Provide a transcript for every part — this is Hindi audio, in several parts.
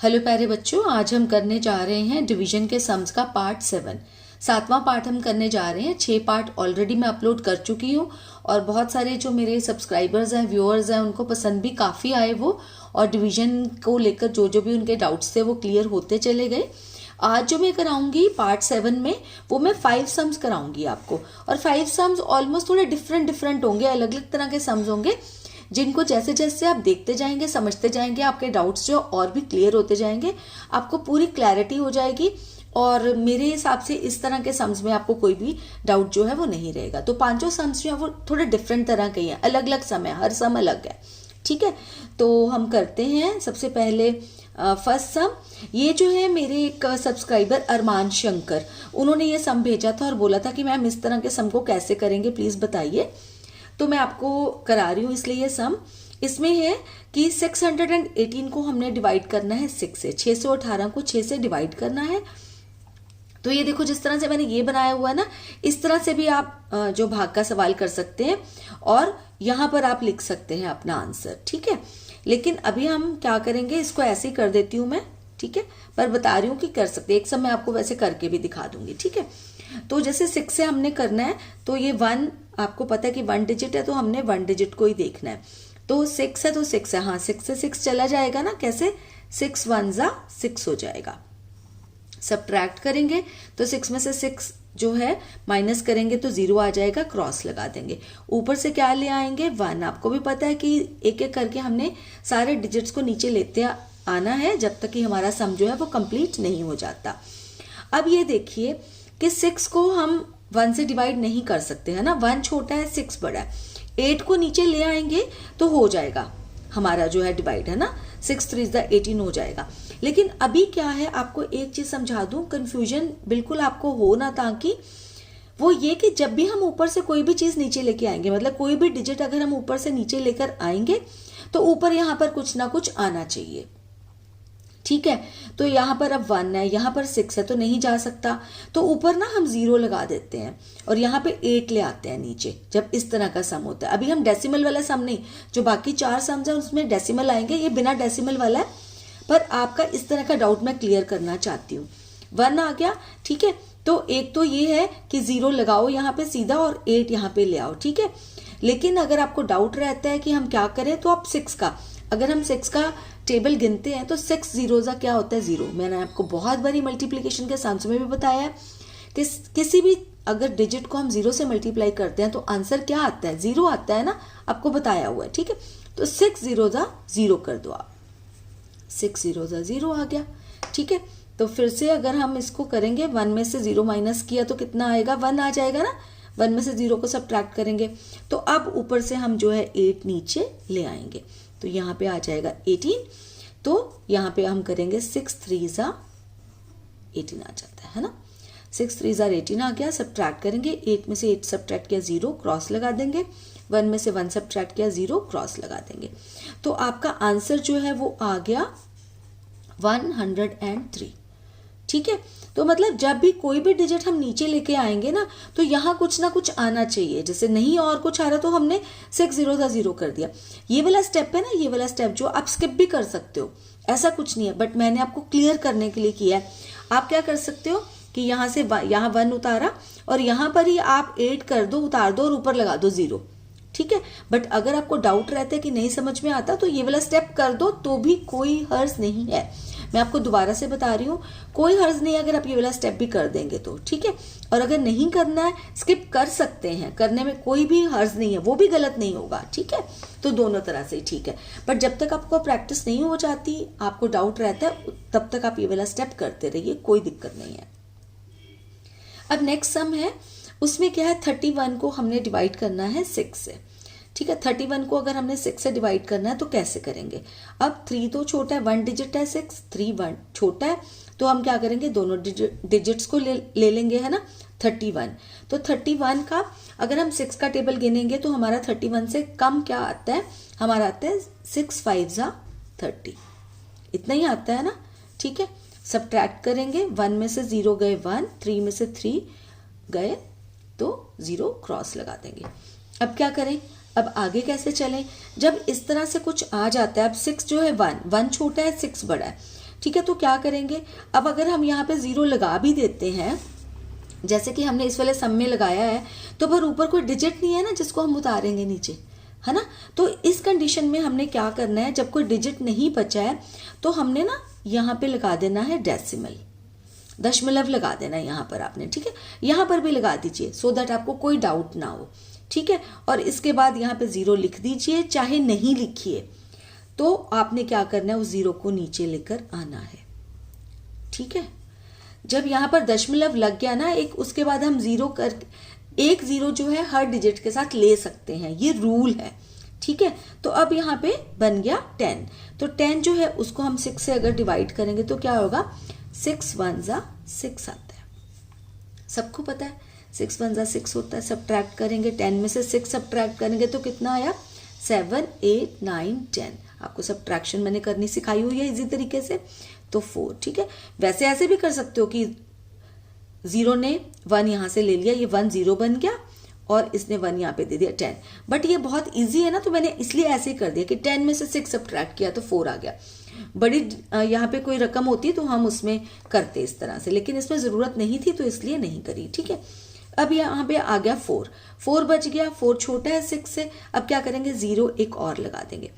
हेलो प्यारे बच्चों, आज हम करने जा रहे हैं डिवीजन के सम्स का पार्ट 7। 7वां पार्ट हम करने जा रहे हैं। 6 पार्ट ऑलरेडी मैं अपलोड कर चुकी हूँ और बहुत सारे जो मेरे सब्सक्राइबर्स हैं, व्यूअर्स हैं, उनको पसंद भी काफ़ी आए वो, और डिवीजन को लेकर जो भी उनके डाउट्स थे वो क्लियर होते चले गए। आज जो मैं कराऊंगी पार्ट 7 में, वो मैं 5 सम्स कराऊंगी आपको, और 5 सम्स ऑलमोस्ट थोड़े डिफरेंट होंगे, अलग अलग तरह के सम्स होंगे, जिनको जैसे जैसे आप देखते जाएंगे, समझते जाएंगे, आपके डाउट्स जो और भी क्लियर होते जाएंगे, आपको पूरी क्लैरिटी हो जाएगी। और मेरे हिसाब से इस तरह के सम्स में आपको कोई भी डाउट जो है वो नहीं रहेगा। तो पांचों सम्स जो है वो थोड़े डिफरेंट तरह के हैं, अलग अलग सम है, हर सम अलग है। ठीक है, तो हम करते हैं। सबसे पहले फर्स्ट सम, ये जो है मेरे एक सब्सक्राइबर अरमान शंकर, उन्होंने ये सम भेजा था और बोला था कि मैम इस तरह के सम को कैसे करेंगे, प्लीज बताइए। तो मैं आपको करा रही हूँ इसलिए ये सम। इसमें है कि 618 को हमने डिवाइड करना है 6 से, 618 को 6 से डिवाइड करना है। तो ये देखो, जिस तरह से मैंने ये बनाया हुआ है ना, इस तरह से भी आप जो भाग का सवाल कर सकते हैं और यहाँ पर आप लिख सकते हैं अपना आंसर। ठीक है, लेकिन अभी हम क्या करेंगे, इसको ऐसे ही कर देती हूँ मैं। ठीक है, पर बता रही हूँ कि कर सकते, एक समय आपको वैसे करके भी दिखा दूंगी। ठीक है, तो जैसे 6 से हमने करना है, तो ये 1, आपको पता है कि 1 डिजिट है, तो हमने 1 डिजिट को ही देखना है। तो 6 है तो 6 है, हाँ 6 से 6 चला जाएगा ना, कैसे 6 1 जा 6 हो जाएगा। सब्ट्रैक्ट करेंगे तो 6 में से 6 जो है माइनस करेंगे तो 0 आ जाएगा, क्रॉस लगा देंगे। ऊपर से क्या ले आएंगे 1। आपको भी पता है कि एक एक करके हमने सारे डिजिट्स को नीचे लेते आना है जब तक कि हमारा सम जो है वो कंप्लीट नहीं हो जाता। अब ये देखिए कि 6 को हम 1 से डिवाइड नहीं कर सकते, है ना, 1 छोटा है 6 बड़ा है। 8 को नीचे ले आएंगे तो हो जाएगा हमारा जो है डिवाइड, है ना, 6 3 18 हो जाएगा। लेकिन अभी क्या है, आपको एक चीज समझा दूं, कंफ्यूजन बिल्कुल आपको हो ना, ताकि वो ये कि जब भी हम ऊपर से कोई भी चीज नीचे लेके आएंगे, मतलब कोई भी डिजिट अगर हम ऊपर से नीचे लेकर आएंगे तो ऊपर यहाँ पर कुछ ना कुछ आना चाहिए। ठीक है, तो यहाँ पर अब 1 है, यहाँ पर 6 है, तो नहीं जा सकता, तो ऊपर ना हम 0 लगा देते हैं और यहाँ पे 8 ले आते हैं नीचे, जब इस तरह का सम होता है। अभी हम डेसिमल वाला सम नहीं, जो बाकी 4 सम्स है उसमें डेसिमल आएंगे, ये बिना डेसिमल वाला है, पर आपका इस तरह का डाउट मैं क्लियर करना चाहती हूँ। 1 आ गया, ठीक है, तो एक तो ये है कि 0 लगाओ यहाँ पे सीधा और 8 यहाँ पे ले आओ। ठीक है, लेकिन अगर आपको डाउट रहता है कि हम क्या करें, तो आप 6 का, अगर हम 6 का टेबल गिनते हैं तो 6 जीरोज़ा क्या होता है 0। मैंने आपको बहुत बारी मल्टीप्लिकेशन के सम्स में भी बताया है कि किसी भी अगर डिजिट को हम 0 से मल्टीप्लाई करते हैं तो आंसर क्या आता है, 0 आता है ना, आपको बताया हुआ है। ठीक है, तो 6 जीरोज़ा 0 कर दो आप, 6 जीरोज़ा 0 आ गया। ठीक है, तो फिर से अगर हम इसको करेंगे, 1 में से 0 माइनस किया तो कितना आएगा, 1 आ जाएगा ना, 1 में से 0 को सब्ट्रैक्ट करेंगे तो अब ऊपर से हम जो है 8 नीचे ले आएंगे, तो यहाँ पे आ जाएगा 18। तो यहाँ पे हम करेंगे 6 3 जा 18 आ जाता है ना, 6 3 जा 18 आ गया। सब्ट्रैक्ट करेंगे, 8 में से 8 सब्ट्रैक्ट किया 0, क्रॉस लगा देंगे, 1 में से 1 सब्ट्रैक्ट किया 0, क्रॉस लगा देंगे। तो आपका आंसर जो है वो आ गया 103। ठीक है, तो मतलब जब भी कोई भी डिजिट हम नीचे लेके आएंगे ना, तो यहाँ कुछ ना कुछ आना चाहिए। जैसे नहीं और कुछ आ रहा तो हमने 6 0 कर दिया। ये वाला स्टेप है ना, ये वाला स्टेप जो आप स्किप भी कर सकते हो, ऐसा कुछ नहीं है, बट मैंने आपको क्लियर करने के लिए किया है। आप क्या कर सकते हो कि यहाँ से यहाँ 1 उतारा और यहाँ पर ही आप 8 कर दो, उतार दो और ऊपर लगा दो 0। ठीक है, बट अगर आपको डाउट रहता है कि नहीं समझ में आता तो ये वाला स्टेप कर दो, तो भी कोई हर्ज नहीं है। मैं आपको दोबारा से बता रही हूँ, कोई हर्ज नहीं अगर आप ये वाला स्टेप भी कर देंगे तो। ठीक है, और अगर नहीं करना है, स्किप कर सकते हैं, करने में कोई भी हर्ज नहीं है, वो भी गलत नहीं होगा। ठीक है, तो दोनों तरह से ठीक है, बट जब तक आपको प्रैक्टिस नहीं हो जाती, आपको डाउट रहता है, तब तक आप ये वाला स्टेप करते रहिए, कोई दिक्कत नहीं है। अब नेक्स्ट सम है, उसमें क्या है, 31 को हमने डिवाइड करना है 6 से। ठीक है, 31 को अगर हमने 6 से डिवाइड करना है तो कैसे करेंगे। अब 3 तो छोटा है, 1 डिजिट है 6, 3 1 छोटा है, तो हम क्या करेंगे, दोनों डिजिट्स को ले लेंगे, है ना, 31। तो 31 का अगर हम 6 का टेबल गिनेंगे तो हमारा 31 से कम क्या आता है, हमारा आता है 6 5 जा 30, इतना ही आता है ना। ठीक है, सब्ट्रैक्ट करेंगे, 1 में से 0 गए 1, 3 में से 3 गए तो 0, क्रॉस लगा देंगे। अब क्या करें, अब आगे कैसे चलें, जब इस तरह से कुछ आ जाता है। अब 6 जो है 1 छोटा है 6 बड़ा है, ठीक है, तो क्या करेंगे, अब अगर हम यहाँ पे 0 लगा भी देते हैं, जैसे कि हमने इस वाले सम में लगाया है, तो पर ऊपर कोई डिजिट नहीं है ना जिसको हम उतारेंगे नीचे, है ना। तो इस कंडीशन में हमने क्या करना है, जब कोई डिजिट नहीं बचा है तो हमने ना यहाँ पे लगा देना है डेसिमल, दशमलव लगा देना है यहाँ पर आपने, ठीक है। यहाँ पर भी लगा दीजिए सो दैट आपको कोई डाउट ना हो, ठीक है। और इसके बाद यहाँ पे 0 लिख दीजिए, चाहे नहीं लिखिए, तो आपने क्या करना है, उस 0 को नीचे लेकर आना है, ठीक है। जब यहाँ पर दशमलव लग गया ना एक, उसके बाद हम 0 कर, एक 0 जो है हर डिजिट के साथ ले सकते हैं, ये रूल है, ठीक है। तो अब यहाँ पे बन गया 10, तो 10 जो है उसको हम 6 से अगर डिवाइड करेंगे तो क्या होगा, 6 1 जा 6 आता है, सबको पता है 6 1 जा 6 होता है। सब्ट्रैक्ट करेंगे, 10 में से 6 सब्ट्रैक्ट करेंगे तो कितना आया, 7 8 9 10। आपको सब्ट्रैक्शन मैंने करनी सिखाई हुई है इजी तरीके से, तो 4, ठीक है। वैसे ऐसे भी कर सकते हो कि 0 ने 1 यहाँ से ले लिया, ये 1 0 बन गया और इसने 1 यहाँ पे दे दिया 10, बट ये बहुत इजी है ना, तो मैंने इसलिए ऐसे ही कर दिया कि 10 में से 6 सब्ट्रैक्ट किया तो 4 आ गया। बड़ी यहाँ पे कोई रकम होती तो हम उसमें करते इस तरह से, लेकिन इसमें जरूरत नहीं थी तो इसलिए नहीं करी, ठीक है। अब यहाँ पे आ गया 4 बच गया, 4 छोटा है 6 से। अब क्या करेंगे, 0 एक और लगा देंगे।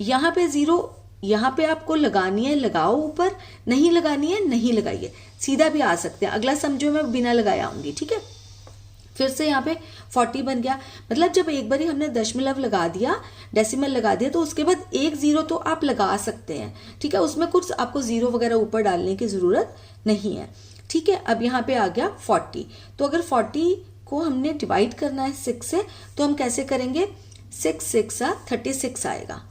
यहाँ पे 0 यहाँ पे आपको लगानी है, लगाओ, ऊपर नहीं लगानी है नहीं लगाइए, सीधा भी आ सकते हैं। अगला समझो मैं बिना लगाए आऊंगी, ठीक है। फिर से यहाँ पे 40 बन गया, मतलब जब एक बारी हमने दशमलव लगा दिया, डेसिमल लगा दिया, तो उसके बाद एक 0 तो आप लगा सकते हैं, ठीक है। उसमें कुछ आपको 0 वगैरह ऊपर डालने की जरूरत नहीं है, ठीक है। अब यहाँ पे आ गया 40, तो अगर 40 को हमने डिवाइड करना है 6 से, तो हम कैसे करेंगे, 6 6 36 आएगा,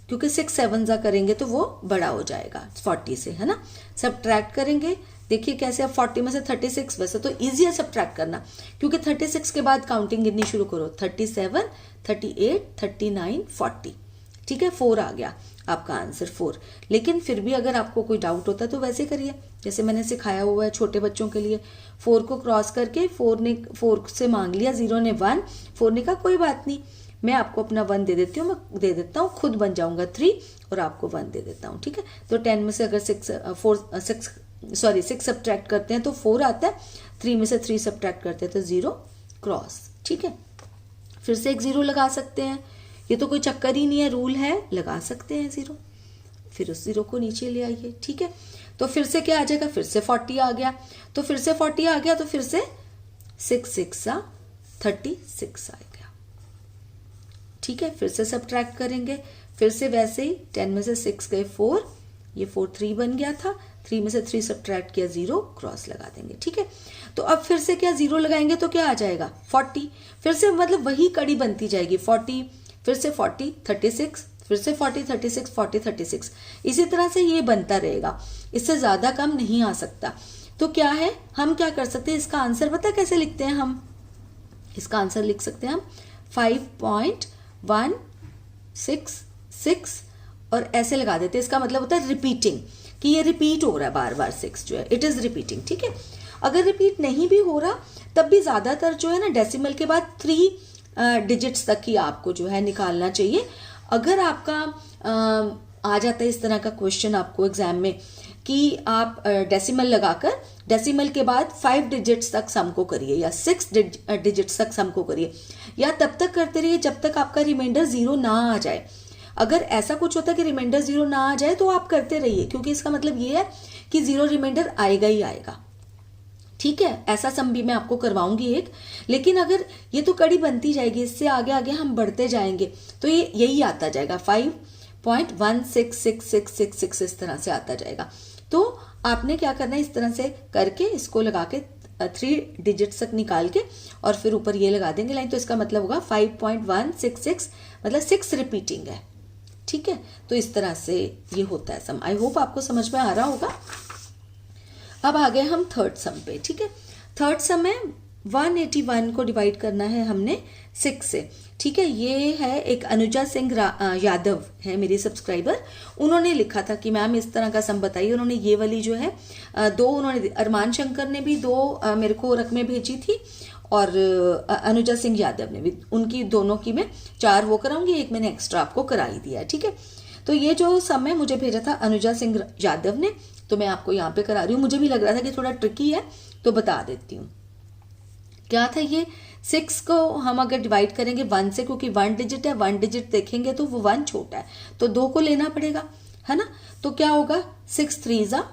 क्योंकि 6 7 जा करेंगे तो वो बड़ा हो जाएगा 40 से, है ना। सब्ट्रैक्ट करेंगे, देखिए कैसे, अब 40 में से 36, वैसे तो इजी है सब्ट्रैक्ट करना, क्योंकि 36 के बाद काउंटिंग गिननी शुरू करो, 37 38 39 40, ठीक है। 4 आ गया आपका आंसर 4। लेकिन फिर भी अगर आपको कोई डाउट होता है तो वैसे करिए जैसे मैंने सिखाया हुआ है छोटे बच्चों के लिए। 4 को क्रॉस करके 4 से मांग लिया, 0 ने 1, 4 ने कहा कोई बात नहीं, मैं आपको अपना 1 दे देती हूँ, मैं दे देता हूँ, खुद बन जाऊंगा 3 और आपको 1 दे देता हूँ, ठीक है। तो 10 में से अगर 6 सब्ट्रैक्ट करते हैं तो 4 आता है, 3 में से 3 सब्ट्रैक्ट करते हैं तो 0 क्रॉस, ठीक है। फिर से एक 0 लगा सकते हैं, ये तो कोई चक्कर ही नहीं है, रूल है, लगा सकते हैं 0। फिर उस 0 को नीचे ले आइए, ठीक है। तो फिर से क्या आ जाएगा, फिर से 40 आ गया, तो फिर से 40 आ गया, तो फिर से 6 6 36 आ गया, ठीक है। फिर से सब्ट्रैक्ट करेंगे, फिर से वैसे ही 10 में से 6 गए 4, ये 4 3 बन गया था, 3 में से 3 सब्ट्रैक्ट किया, 0 क्रॉस लगा देंगे, ठीक है। तो अब फिर से क्या 0 लगाएंगे तो क्या आ जाएगा 40, फिर से मतलब वही कड़ी बनती जाएगी, 40 फिर से 40 36 फिर से 40 36 40 36, इसी तरह से ये बनता रहेगा, इससे ज्यादा कम नहीं आ सकता। तो क्या है, हम क्या कर सकते हैं, इसका आंसर पता कैसे लिखते हैं हम, इसका आंसर लिख सकते हैं हम 5.166 और ऐसे लगा देते हैं। इसका मतलब होता है रिपीटिंग, कि ये रिपीट हो रहा है बार बार, 6 जो है इट इज रिपीटिंग, ठीक है। अगर रिपीट नहीं भी हो रहा तब भी ज्यादातर जो है ना डेसिमल के बाद 3 डिजिट्स तक ही आपको जो है निकालना चाहिए। अगर आपका आ जाता है इस तरह का क्वेश्चन आपको एग्जाम में कि आप डेसिमल लगाकर डेसिमल के बाद 5 डिजिट्स तक सम को करिए या 6 डिजिट्स तक सम को करिए, या तब तक करते रहिए जब तक आपका रिमाइंडर 0 ना आ जाए। अगर ऐसा कुछ होता है कि रिमाइंडर 0 ना आ जाए तो आप करते रहिए, क्योंकि इसका मतलब ये है कि 0 रिमाइंडर आएगा ही आएगा, ठीक है। ऐसा सम भी मैं आपको करवाऊंगी एक, लेकिन अगर ये तो कड़ी बनती जाएगी, इससे आगे आगे हम बढ़ते जाएंगे तो ये यही आता जाएगा 5.16666 इस तरह से आता जाएगा। तो आपने क्या करना है, इस तरह से करके इसको लगा के 3 डिजिट्स तक निकाल के और फिर ऊपर ये लगा देंगे लाइन, तो इसका मतलब होगा 5.166, मतलब 6 रिपीटिंग है, ठीक है। तो इस तरह से ये होता है सम। आई होप आपको समझ में आ रहा होगा। अब आ गए हम थर्ड सम पे, ठीक है। थर्ड सम में 181 को डिवाइड करना है हमने 6 से, ठीक है। ये है एक अनुजा सिंह यादव है मेरी सब्सक्राइबर, उन्होंने लिखा था कि मैम इस तरह का सम बताइए। उन्होंने ये वाली जो है 2 उन्होंने, अरमान शंकर ने भी 2 मेरे को रकमें भेजी थी और अनुजा सिंह यादव ने भी, उनकी दोनों की मैं 4 वो कराऊंगी, एक मैंने एक्स्ट्रा आपको करा ही दिया है, ठीक है। तो ये जो सम है मुझे भेजा था अनुजा सिंह यादव ने, तो मैं आपको यहाँ पे करा रही हूँ। मुझे भी लग रहा था कि थोड़ा ट्रिकी है तो बता देती हूँ। क्या था ये, 6 को हम अगर डिवाइड करेंगे 1 से, क्योंकि 1 डिजिट है, 1 डिजिट देखेंगे तो वो 1 छोटा है, तो 2 को लेना पड़ेगा, है ना। तो क्या होगा, 6 3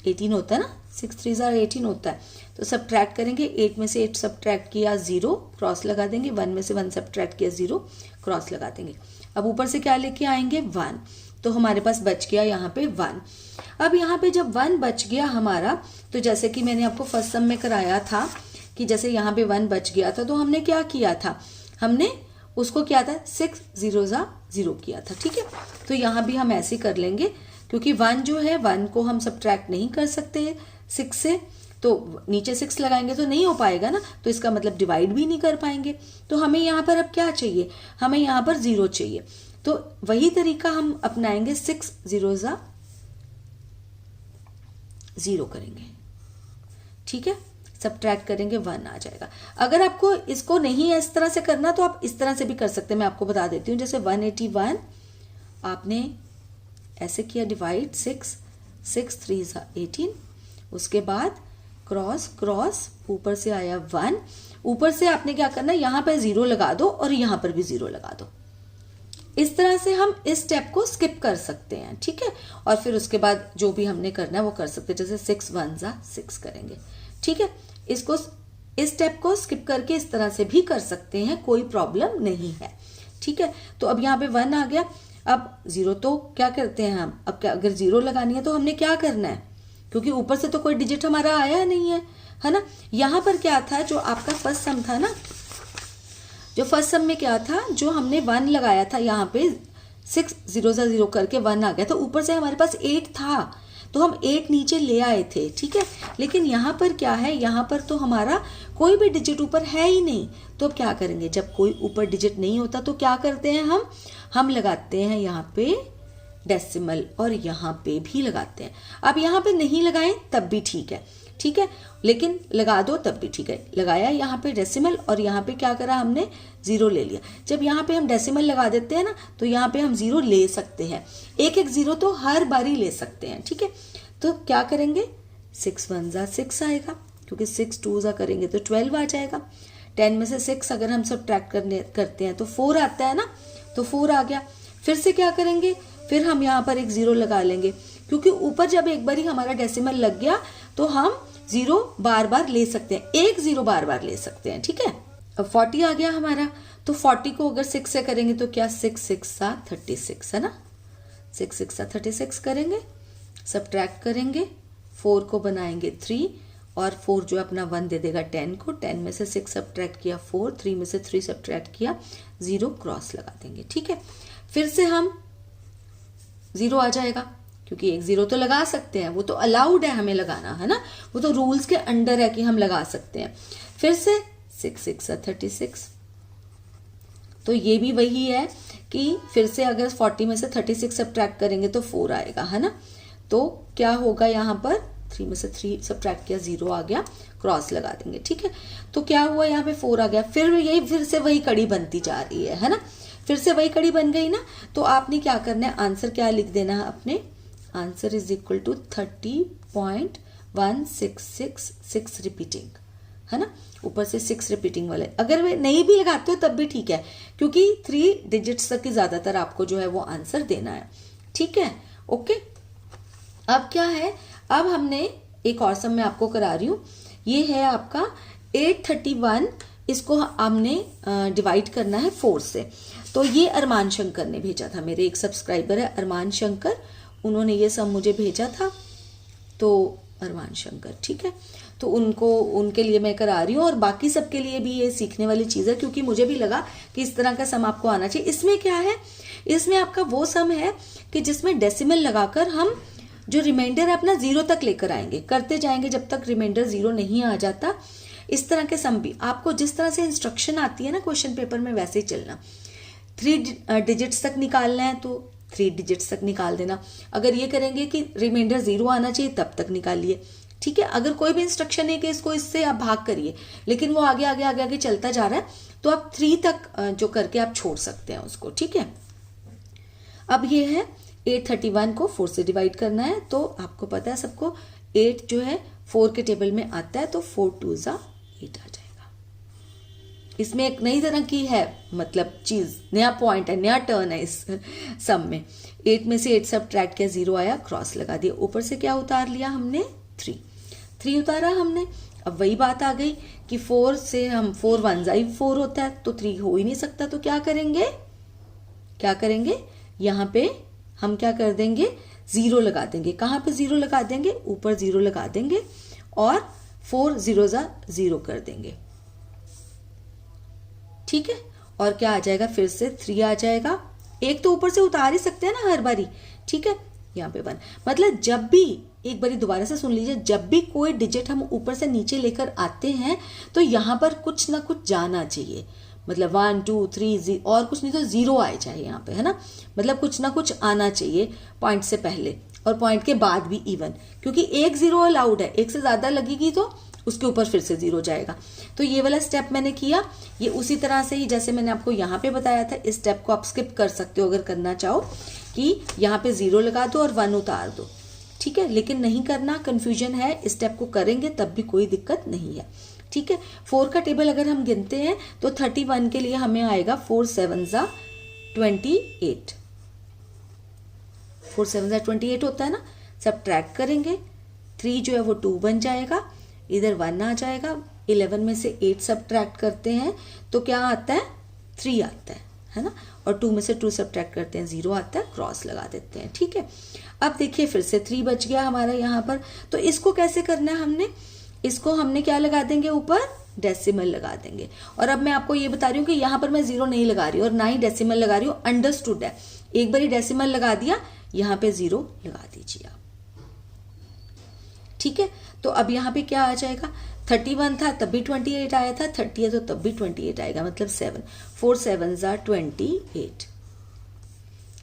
18 होता है ना, 6 3 18 होता है। तो सब्ट्रैक्ट करेंगे, 8 में से 8 सब्ट्रैक्ट किया 0 क्रॉस लगा देंगे, 1 में से 1 सब्ट्रैक्ट किया 0 क्रॉस लगा देंगे। अब ऊपर से क्या लेके आएंगे 1, तो हमारे पास बच गया यहाँ पे 1। अब यहाँ पे जब 1 बच गया हमारा, तो जैसे कि मैंने आपको फर्स्ट सम में कराया था कि जैसे यहाँ पे 1 बच गया था, तो हमने क्या किया था, हमने उसको क्या था 6 0 0 किया था, ठीक है। तो यहाँ भी हम ऐसे कर लेंगे, क्योंकि 1 जो है 1 को हम सब्ट्रैक्ट नहीं कर सकते 6 से, तो नीचे 6 लगाएंगे तो नहीं हो पाएगा ना, तो इसका मतलब डिवाइड भी नहीं कर पाएंगे। तो हमें यहाँ पर अब क्या चाहिए, हमें यहाँ पर 0 चाहिए। तो वही तरीका हम अपनाएंगे, 6 0 0 करेंगे, ठीक है। सब्ट्रैक्ट करेंगे 1 आ जाएगा। अगर आपको इसको नहीं है इस तरह से करना तो आप इस तरह से भी कर सकते हैं, मैं आपको बता देती हूँ। जैसे 181 आपने ऐसे किया डिवाइड, 6 6 3 18, उसके बाद क्रॉस क्रॉस, ऊपर से आया 1, ऊपर से आपने क्या करना है, यहाँ पे 0 लगा दो और यहाँ पर भी 0 लगा दो। इस तरह से हम इस स्टेप को स्किप कर सकते हैं, ठीक है। और फिर उसके बाद जो भी हमने करना है वो कर सकते हैं, जैसे 6 1 6 करेंगे, ठीक है। इसको इस स्टेप को स्किप करके इस तरह से भी कर सकते हैं, कोई प्रॉब्लम नहीं है, ठीक है। तो अब यहाँ पे 1 आ गया। अब 0 तो क्या करते हैं हम, अब क्या अगर 0 लगानी है तो हमने क्या करना है, क्योंकि ऊपर से तो कोई डिजिट हमारा आया नहीं है ना। यहाँ पर क्या था, जो आपका फर्स्ट सम था ना, जो फर्स्ट सम में क्या था, जो हमने 1 लगाया था, यहाँ पे 6 0 0 करके 1 आ गया, तो ऊपर से हमारे पास 8 था, तो हम 8 नीचे ले आए थे, ठीक है। लेकिन यहाँ पर क्या है, यहाँ पर तो हमारा कोई भी डिजिट ऊपर है ही नहीं। तो अब क्या करेंगे, जब कोई ऊपर डिजिट नहीं होता तो क्या करते हैं हम लगाते हैं यहाँ पे डेसिमल, और यहाँ पे भी लगाते हैं। अब यहाँ पे नहीं लगाएं तब भी ठीक है, ठीक है, लेकिन लगा दो तब भी ठीक है। लगाया यहाँ पे डेसिमल, और यहाँ पे क्या करा हमने 0 ले लिया। जब यहाँ पे हम डेसिमल लगा देते हैं ना, तो यहाँ पे हम 0 ले सकते हैं, एक 0 तो हर बारी ले सकते हैं, ठीक है। तो क्या करेंगे, 6 1 6 आएगा, क्योंकि 6 2 करेंगे तो 12 आ जाएगा। 10 में से 6 अगर हम सब्ट्रैक्ट करते हैं तो 4 आता है ना, तो 4 आ गया। फिर से क्या करेंगे, फिर हम यहाँ पर एक 0 लगा लेंगे, क्योंकि ऊपर जब एक बारी हमारा डेसिमल लग गया तो हम 0 बार बार ले सकते हैं, एक 0 बार बार ले सकते हैं, ठीक है। अब 40 आ गया हमारा, तो 40 को अगर 6 से करेंगे तो क्या 6 6 36 है ना, 6 6 36 करेंगे, सब्ट्रैक्ट करेंगे, 4 को बनाएंगे 3, और 4 जो अपना 1 दे देगा 10 को, 10 में से 6 सब्ट्रैक्ट किया 4, 3 में से 3 सब्ट्रैक्ट किया 0 क्रॉस लगा देंगे, ठीक है। फिर से हम 0 आ जाएगा, क्योंकि एक 0 तो लगा सकते हैं, वो तो अलाउड है हमें लगाना, है ना, वो तो रूल्स के अंडर है कि हम लगा सकते हैं। फिर से 6 6 36, तो ये भी वही है कि फिर से अगर 40 में से 36 सब्ट्रैक्ट करेंगे तो 4 आएगा, है ना। तो क्या होगा, यहाँ पर 3 में से 3 सब्ट्रैक्ट किया 0 आ गया, क्रॉस लगा देंगे, ठीक है। तो क्या हुआ, यहाँ पे 4 आ गया। फिर से वही कड़ी बनती जा रही है ना, फिर से वही कड़ी बन गई ना। तो आपने क्या करना है, आंसर क्या लिख देना है अपने, answer is equal to 30.1666 repeating, है ना। ऊपर से 6 रिपीटिंग वाले, अगर वे नहीं भी लगाते हो तब भी ठीक है, क्योंकि 3 डिजिट्स तक की ज्यादातर आपको जो है वो आंसर देना है, ठीक है, ओके। अब क्या है, अब हमने एक और सम मैं आपको करा रही हूँ, ये है आपका 831, इसको हमने डिवाइड करना है 4 से। तो ये अरमान शंकर ने भेजा था, मेरे एक सब्सक्राइबर है अरमान शंकर, उन्होंने ये सम मुझे भेजा था, तो अरमान शंकर, ठीक है। तो उनके लिए मैं करा रही हूँ, और बाकी सबके लिए भी ये सीखने वाली चीज़ है, क्योंकि मुझे भी लगा कि इस तरह का सम आपको आना चाहिए। इसमें क्या है, इसमें आपका वो सम है कि जिसमें डेसिमल लगाकर हम जो रिमाइंडर है अपना 0 तक लेकर आएंगे, करते जाएंगे जब तक रिमाइंडर 0 नहीं आ जाता। इस तरह के सम भी आपको जिस तरह से इंस्ट्रक्शन आती है ना क्वेश्चन पेपर में, वैसे ही चलना। 3 डिजिट्स तक निकालना है तो 3 डिजिट्स तक निकाल देना। अगर ये करेंगे कि रिमाइंडर 0 आना चाहिए तब तक निकालिए, ठीक है। अगर कोई भी इंस्ट्रक्शन है कि इसको इससे आप भाग करिए, लेकिन वो आगे आगे आगे आगे चलता जा रहा है, तो आप 3 तक जो करके आप छोड़ सकते हैं उसको, ठीक है। अब ये है 831 को 4 से डिवाइड करना है, तो आपको पता है सबको 8 जो है 4 के टेबल में आता है, तो 4 2 8 आ जाएगा। इसमें एक नई तरह की है मतलब चीज, नया पॉइंट है, नया टर्न है इस सम में। 8 में से 8 सब्ट्रैक्ट किया, 0 आया, क्रॉस लगा दिया। ऊपर से क्या उतार लिया हमने? 3 उतारा हमने। अब वही बात आ गई कि 4 से हम 4 1 4 होता है, तो 3 हो ही नहीं सकता, तो क्या करेंगे यहाँ पे हम क्या कर देंगे? 0 लगा देंगे। कहाँ पे 0 लगा देंगे? ऊपर 0 लगा देंगे और 4 0 0 कर देंगे, ठीक है। और क्या आ जाएगा? फिर से 3 आ जाएगा। एक तो ऊपर से उतार ही सकते हैं ना हर बारी, ठीक है। यहाँ पे 1, मतलब जब भी, एक बारी दोबारा से सुन लीजिए, जब भी कोई डिजिट हम ऊपर से नीचे लेकर आते हैं तो यहाँ पर कुछ ना कुछ जाना चाहिए, मतलब 1 2 3 और कुछ नहीं तो 0 आए चाहे यहाँ पे, है ना। मतलब कुछ ना कुछ आना चाहिए पॉइंट से पहले और पॉइंट के बाद भी इवन, क्योंकि एक 0 अलाउड है, एक से ज्यादा लगेगी तो उसके ऊपर फिर से 0 जाएगा। तो ये वाला स्टेप मैंने किया, ये उसी तरह से ही जैसे मैंने आपको यहाँ पे बताया था, इस स्टेप को आप स्किप कर सकते हो अगर करना चाहो, कि यहाँ पे 0 लगा दो और 1 उतार दो, ठीक है। लेकिन नहीं करना, कंफ्यूजन है, इस स्टेप को करेंगे तब भी कोई दिक्कत नहीं है, ठीक है। 4 का टेबल अगर हम गिनते हैं तो 31 के लिए हमें आएगा 4 7 28, 4 7 28 होता है ना। सब्ट्रैक्ट करेंगे, 3 जो है वो 2 बन जाएगा, इधर 1 आ जाएगा। 11 में से 8 सब्ट्रैक्ट करते हैं तो क्या आता है? 3 आता है ना। और 2 में से 2 सब्ट्रैक्ट करते हैं, 0 आता है, क्रॉस लगा देते हैं, ठीक है। अब देखिए फिर से 3 बच गया हमारा यहाँ पर। तो इसको कैसे करना है? इसको हमने क्या लगा देंगे? ऊपर डेसिमल लगा देंगे। और अब मैं आपको ये बता रही हूँ कि यहाँ पर मैं 0 नहीं लगा रही हूँ और ना ही डेसिमल लगा रही हूँ, अंडरस्टूड है। एक बार डेसिमल लगा दिया, यहाँ पे 0 लगा दीजिए आप, ठीक है। तो अब यहाँ पे क्या आ जाएगा? 31 था तब भी 28 आया था, 30 है तो तब भी 28 आएगा, मतलब 7 4 7 28।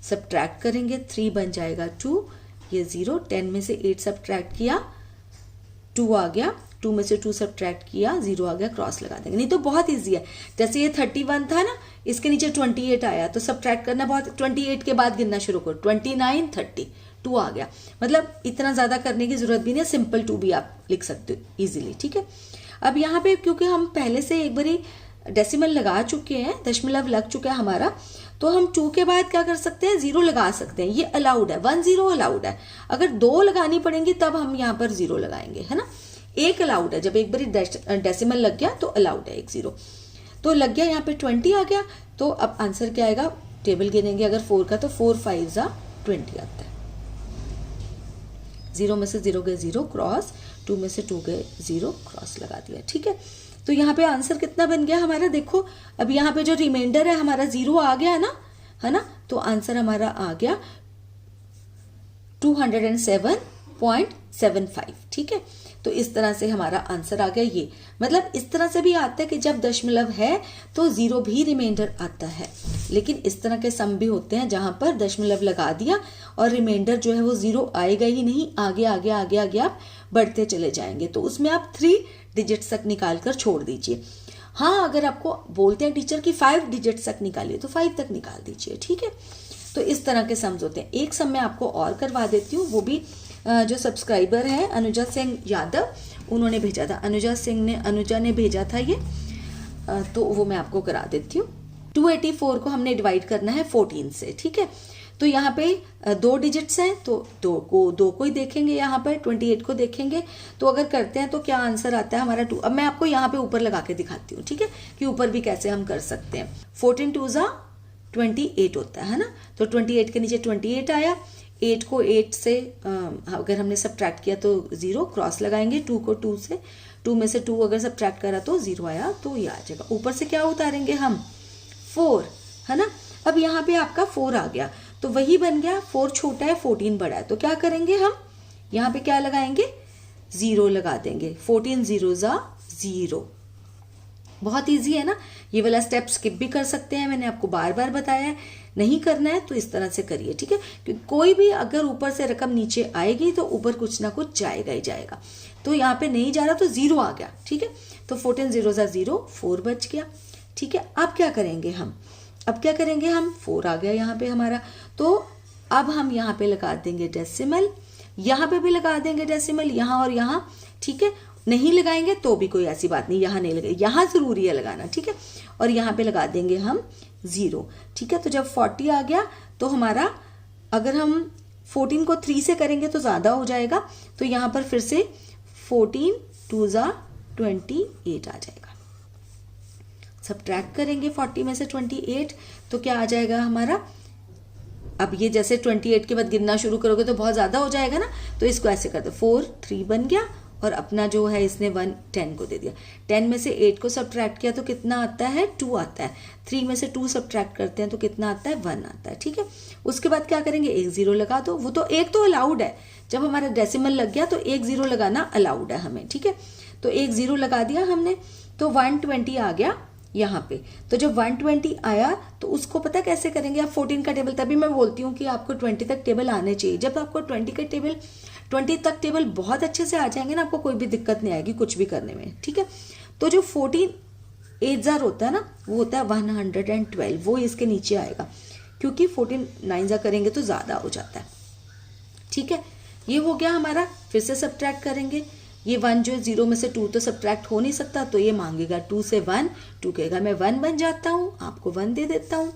सब्ट्रैक्ट करेंगे, 3 बन जाएगा 2, ये 0, 10 में से 8 सब्ट्रैक्ट किया, 2 आ गया, 2 में से 2 सब्ट्रैक्ट किया, 0 आ गया, क्रॉस लगा देंगे। नहीं तो बहुत इजी है, जैसे ये 31 था ना, इसके नीचे 28 आया तो सब्ट्रैक्ट करना बहुत, 28 के बाद गिनना शुरू करो, 29 30 2 आ गया। मतलब इतना ज्यादा करने की जरूरत भी नहीं है, सिंपल 2 भी आप लिख सकते हो इजीली, ठीक है। अब यहाँ पे क्योंकि हम पहले से एक बारी डेसिमल लगा चुके हैं, दशमलव लग चुका है हमारा, तो हम 2 के बाद क्या कर सकते हैं? 0 लगा सकते हैं, ये अलाउड है, 1 0 अलाउड है। अगर 2 लगानी पड़ेंगी तब हम यहाँ पर 0 लगाएंगे, है ना। 1 अलाउड है, जब एक बारी डेसिमल लग गया तो अलाउड है 1 0। तो लग गया, यहाँ पे 20 आ गया। तो अब आंसर क्या आएगा? टेबल गिनेंगे अगर 4 का तो 4 5 20 आता है। 0 में से 0 गए 0, क्रॉस, 2 में से 2 गए 0, क्रॉस लगा दिया, ठीक है। तो यहाँ पे आंसर कितना बन गया हमारा? देखो अब यहाँ पे जो रिमाइंडर है हमारा 0 आ गया है ना। तो आंसर हमारा आ गया 207.75, ठीक है। तो इस तरह से हमारा आंसर आ गया ये। मतलब इस तरह से भी आता है कि जब दशमलव है तो 0 भी रिमाइंडर आता है, लेकिन इस तरह के सम भी होते हैं जहां पर दशमलव लगा दिया और रिमाइंडर जो है वो 0 आएगा ही नहीं, आगे आगे आगे आगे आप बढ़ते चले जाएंगे। तो उसमें आप 3 डिजिट्स तक निकाल कर छोड़ दीजिए। हाँ, अगर आपको बोलते हैं टीचर की 5 डिजिट्स तक निकालिए तो 5 तक निकाल दीजिए, ठीक है। तो इस तरह के सम्स होते हैं। एक सम मैं आपको और करवा देती हूँ, वो भी जो सब्सक्राइबर है अनुजा सिंह यादव, उन्होंने भेजा था, अनुजा ने भेजा था ये, तो वो मैं आपको करा देती हूँ। 284 को हमने डिवाइड करना है 14 से, ठीक है। तो यहाँ पे 2 डिजिट्स हैं तो 2 को ही देखेंगे, यहाँ पर 28 को देखेंगे। तो अगर करते हैं तो क्या आंसर आता है हमारा 2। अब मैं आपको यहाँ पे ऊपर लगा के दिखाती हूँ, ठीक है, कि ऊपर भी कैसे हम कर सकते हैं। 14 2 28 होता है ना। तो 28 के नीचे 28 आया, 8 को 8 से अगर हमने सब्ट्रैक्ट किया तो 0, क्रॉस लगाएंगे। 2 को 2 से, 2 में से 2 अगर सब्ट्रैक्ट करा तो 0 आया, तो ये आ जाएगा। ऊपर से क्या उतारेंगे हम? 4, है ना। अब यहाँ पे आपका 4 आ गया तो वही बन गया, 4 छोटा है 14 बड़ा है, तो क्या करेंगे हम? यहाँ पे क्या लगाएंगे? 0 लगा देंगे। 14 0 0। बहुत इजी है ना। ये वाला स्टेप स्किप भी कर सकते हैं, मैंने आपको बार बार बताया है। नहीं करना है तो इस तरह से करिए, ठीक है। क्योंकि कोई भी अगर ऊपर से रकम नीचे आएगी तो ऊपर कुछ ना कुछ जाएगा ही जाएगा। तो यहाँ पे नहीं जा रहा तो 0 आ गया, ठीक है। तो 14 0 0, 4 बच गया, ठीक है। अब क्या करेंगे हम? 4 आ गया यहाँ पे हमारा। तो अब हम यहाँ पे लगा देंगे डेसिमल, यहाँ पे भी लगा देंगे डेसिमल, यहाँ और यहाँ, ठीक है। नहीं लगाएंगे तो भी कोई ऐसी बात नहीं, यहाँ नहीं लगे, यहाँ जरूरी है लगाना, ठीक है। और यहाँ पे लगा देंगे हम 0, ठीक है। तो जब 40 आ गया तो हमारा, अगर हम 14 को 3 से करेंगे तो ज्यादा हो जाएगा, तो यहाँ पर फिर से 14 2 × 28 आ जाएगा। सब्ट्रैक्ट करेंगे 40 में से 28, तो क्या आ जाएगा हमारा, अब ये जैसे 28 के बाद गिनना शुरू करोगे तो बहुत ज्यादा हो जाएगा ना, तो इसको ऐसे कर दो, 4 3 बन गया, और अपना जो है इसने 1 10 को दे दिया। 10 में से 8 को सब्ट्रैक्ट किया तो कितना आता है, 2 आता है। 3 में से 2 सब्ट्रैक्ट करते हैं तो कितना आता है, 1 आता है, ठीक है। उसके बाद क्या करेंगे, एक 0 लगा दो, वो तो एक तो अलाउड है, जब हमारा डेसिमल लग गया तो एक 0 लगाना अलाउड है हमें, ठीक है। तो एक 0 लगा दिया हमने, तो 120 आ गया यहाँ पे। तो जब 120 आया तो उसको पता कैसे करेंगे आप, 14 का टेबल, तभी मैं बोलती हूँ कि आपको 20 तक टेबल आने चाहिए। जब आपको 20 तक टेबल बहुत अच्छे से आ जाएंगे ना, आपको कोई भी दिक्कत नहीं आएगी कुछ भी करने में, ठीक है। तो जो 14 8 होता है ना, वो होता है 112, वो इसके नीचे आएगा, क्योंकि 14 9 करेंगे तो ज्यादा हो जाता है, ठीक है। ये हो गया हमारा। फिर से सब्ट्रैक्ट करेंगे, ये 1 जो 0 में से 2 तो सब्ट्रैक्ट हो नहीं सकता, तो ये मांगेगा 2 से 1, 2 कहेगा मैं 1 बन जाता हूँ, आपको 1 दे देता हूँ,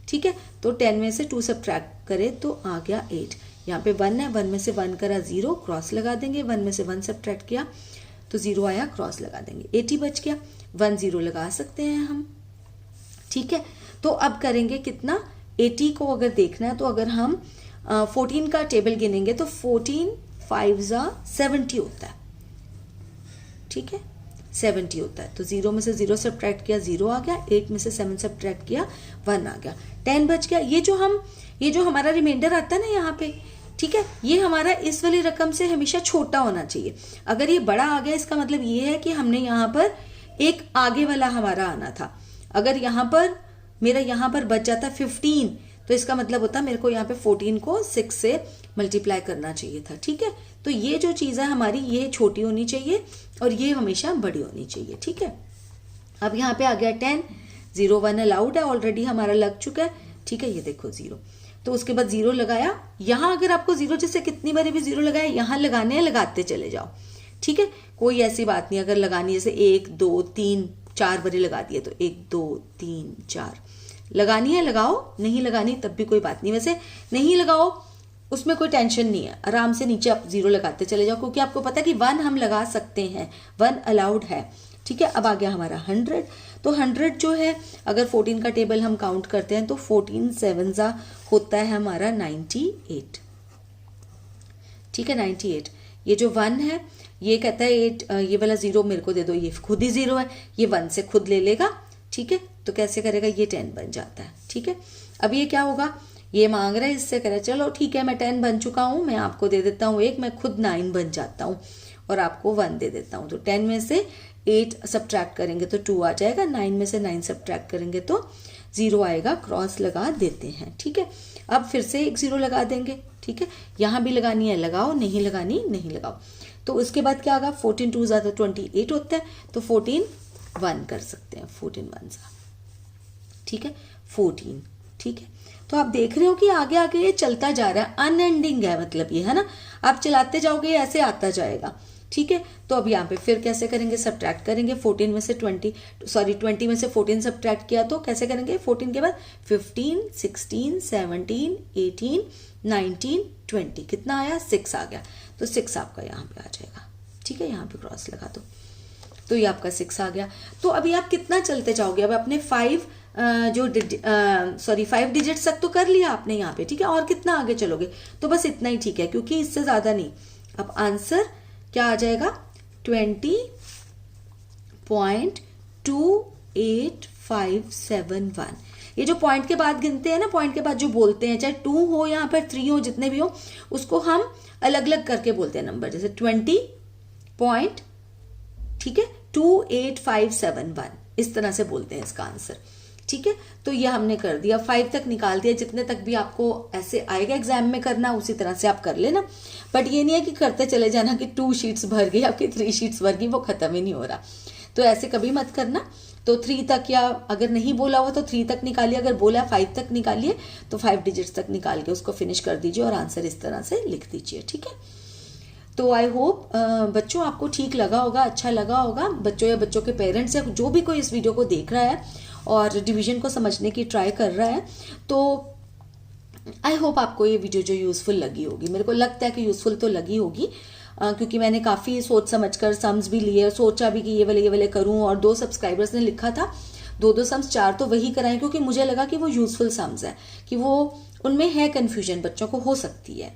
ठीक है। तो 10 में से 2 सब्ट्रैक्ट करे तो आ गया 8। यहाँ पे 1 है, 1 में से 1 करा 0, क्रॉस लगा देंगे। 1 में से 1 सब्ट्रैक्ट किया तो 0 आया, क्रॉस लगा देंगे। 80 बच गया, 1 0 लगा सकते हैं हम, ठीक है। तो अब करेंगे कितना, 80 को अगर देखना है तो अगर हम 14 का टेबल गिनेंगे तो 14 5 × 70 होता है, ठीक है, 70 होता है। तो 0 में से 0 सब्ट्रैक्ट किया, 0 आ गया। 8 में से 7 सब्ट्रैक्ट किया, 1 आ गया। 10 बच गया। ये जो हमारा रिमाइंडर आता है ना यहाँ पे, ठीक है, ये हमारा इस वाली रकम से हमेशा छोटा होना चाहिए। अगर ये बड़ा आ गया, इसका मतलब ये है कि हमने यहाँ पर एक आगे वाला हमारा आना था। अगर यहाँ पर मेरा यहाँ पर बच जाता 15, तो इसका मतलब होता मेरे को यहाँ पे 14 को 6 से मल्टीप्लाई करना चाहिए था, ठीक है। तो ये जो चीज है हमारी, ये छोटी होनी चाहिए और ये हमेशा बड़ी होनी चाहिए, ठीक है। अब यहाँ पे आ गया 10, 0 1 अलाउड है, ऑलरेडी हमारा लग चुका है, ठीक है। ये देखो 0, तो उसके बाद 0 लगाया। यहाँ अगर आपको 0 जैसे कितनी बार भी 0 लगाया, यहाँ लगाने हैं, लगाते चले जाओ, ठीक है। कोई ऐसी बात नहीं, अगर लगानी जैसे 1 2 3 4 बारी लगा दिए तो 1 2 3 4 लगानी है, लगाओ, नहीं लगानी तब भी कोई बात नहीं। वैसे नहीं लगाओ उसमें कोई टेंशन नहीं है, आराम से नीचे आप 0 लगाते चले जाओ, क्योंकि आपको पता है कि 1 हम लगा सकते हैं, 1 अलाउड है, ठीक है। अब आ गया हमारा 100। तो 100 जो है, अगर 14 का टेबल हम काउंट करते हैं तो 14 7 होता है हमारा 98, ठीक है, 98। ये जो 1 है, ये कहता है 8, ये वाला 0 मेरे को दे दो, ये खुद ही 0 है, ये 1 से खुद ले लेगा, ठीक है। तो कैसे करेगा, ये 10 बन जाता है, ठीक है। अब ये क्या होगा, ये मांग रहा है, इससे करे, चलो ठीक है, मैं 10 बन चुका हूं, मैं आपको दे देता हूं 1, मैं खुद 9 बन जाता हूं और आपको 1 दे देता हूं। तो 10 में से 8 सब्ट्रैक्ट करेंगे तो 2 आ जाएगा, 9 में से 9 सब्ट्रैक्ट करेंगे तो 0 आएगा, क्रॉस लगा देते हैं, ठीक है। अब फिर से एक 0 लगा देंगे, ठीक है। यहां भी लगानी है लगाओ, नहीं लगानी नहीं लगाओ। तो उसके बाद क्या होगा, 14 2 ज़्यादा 28 होता है, तो 14 1 कर सकते हैं, 14 1 ठीक है, 14, ठीक है। तो आप देख रहे हो कि आगे आगे ये चलता जा रहा है, अनएंडिंग है, मतलब ये है ना, आप चलाते जाओगे ऐसे आता जाएगा, ठीक है। तो अब यहाँ पे फिर कैसे करेंगे, सब्ट्रैक्ट करेंगे। 14 में से 20 में से 14 सब्ट्रैक्ट किया तो कैसे करेंगे, 14 के बाद 15 16 17 18 19 20, कितना आया, 6 आ गया। तो 6 आपका यहाँ पे आ जाएगा, ठीक है, यहाँ पे क्रॉस लगा दो, तो ये आपका 6 आ गया। तो अभी आप कितना चलते जाओगे, अब अपने 5 डिजिट्स तक तो कर लिया आपने यहाँ पे, ठीक है। और कितना आगे चलोगे, तो बस इतना ही ठीक है, क्योंकि इससे ज्यादा नहीं। अब आंसर क्या आ जाएगा, 20.28571। ये जो पॉइंट के बाद गिनते हैं ना, पॉइंट के बाद जो बोलते हैं, चाहे 2 हो यहाँ पर 3 हो, जितने भी हो, उसको हम अलग अलग करके बोलते हैं नंबर, जैसे 20 पॉइंट, ठीक है, 28571, इस तरह से बोलते हैं इसका आंसर, ठीक है। तो ये हमने कर दिया, 5 तक निकाल दिया, जितने तक भी आपको ऐसे आएगा एग्जाम में करना, उसी तरह से आप कर लेना। बट ये नहीं है कि करते चले जाना कि 2 शीट्स भर गई, आपकी 3 शीट्स भर गई, वो खत्म ही नहीं हो रहा, तो ऐसे कभी मत करना। तो 3 तक, या अगर नहीं बोला हुआ तो 3 तक निकालिए, अगर बोला 5 तक निकालिए तो 5 डिजिट्स तक निकाल के उसको फिनिश कर दीजिए और आंसर इस तरह से लिख दीजिए। ठीक है, तो आई होप बच्चों आपको ठीक लगा होगा, अच्छा लगा होगा। बच्चों या बच्चों के पेरेंट्स या जो भी कोई इस वीडियो को देख रहा है और डिवीजन को समझने की ट्राई कर रहा है, तो आई होप आपको ये वीडियो जो यूज़फुल लगी होगी। मेरे को लगता है कि यूज़फुल तो लगी होगी, क्योंकि मैंने काफ़ी सोच समझकर सम्स भी लिए और सोचा भी कि ये वाले करूं, और 2 सब्सक्राइबर्स ने लिखा था 2 सम्स, 4 तो वही कराएं क्योंकि मुझे लगा कि वो यूज़फुल सम्स है, कि वो उनमें है कन्फ्यूजन, बच्चों को हो सकती है।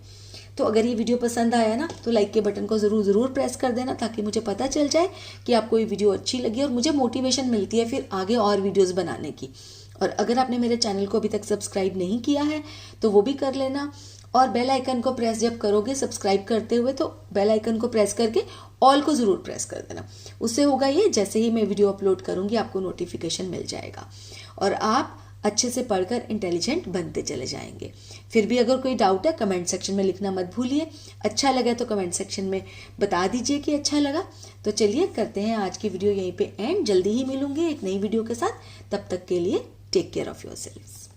तो अगर ये वीडियो पसंद आया ना तो लाइक के बटन को ज़रूर प्रेस कर देना, ताकि मुझे पता चल जाए कि आपको ये वीडियो अच्छी लगी और मुझे मोटिवेशन मिलती है फिर आगे और वीडियोस बनाने की। और अगर आपने मेरे चैनल को अभी तक सब्सक्राइब नहीं किया है तो वो भी कर लेना, और बेल आइकन को प्रेस जब करोगे सब्सक्राइब करते हुए तो बेल आइकन को प्रेस करके ऑल को ज़रूर प्रेस कर देना। उससे होगा ये, जैसे ही मैं वीडियो अपलोड करूँगी आपको नोटिफिकेशन मिल जाएगा और आप अच्छे से पढ़कर इंटेलिजेंट बनते चले जाएंगे। फिर भी अगर कोई डाउट है कमेंट सेक्शन में लिखना मत भूलिए। अच्छा लगा तो कमेंट सेक्शन में बता दीजिए कि अच्छा लगा। तो चलिए करते हैं आज की वीडियो यहीं पे एंड। जल्दी ही मिलूंगी एक नई वीडियो के साथ, तब तक के लिए टेक केयर ऑफ योरसेल्व्स।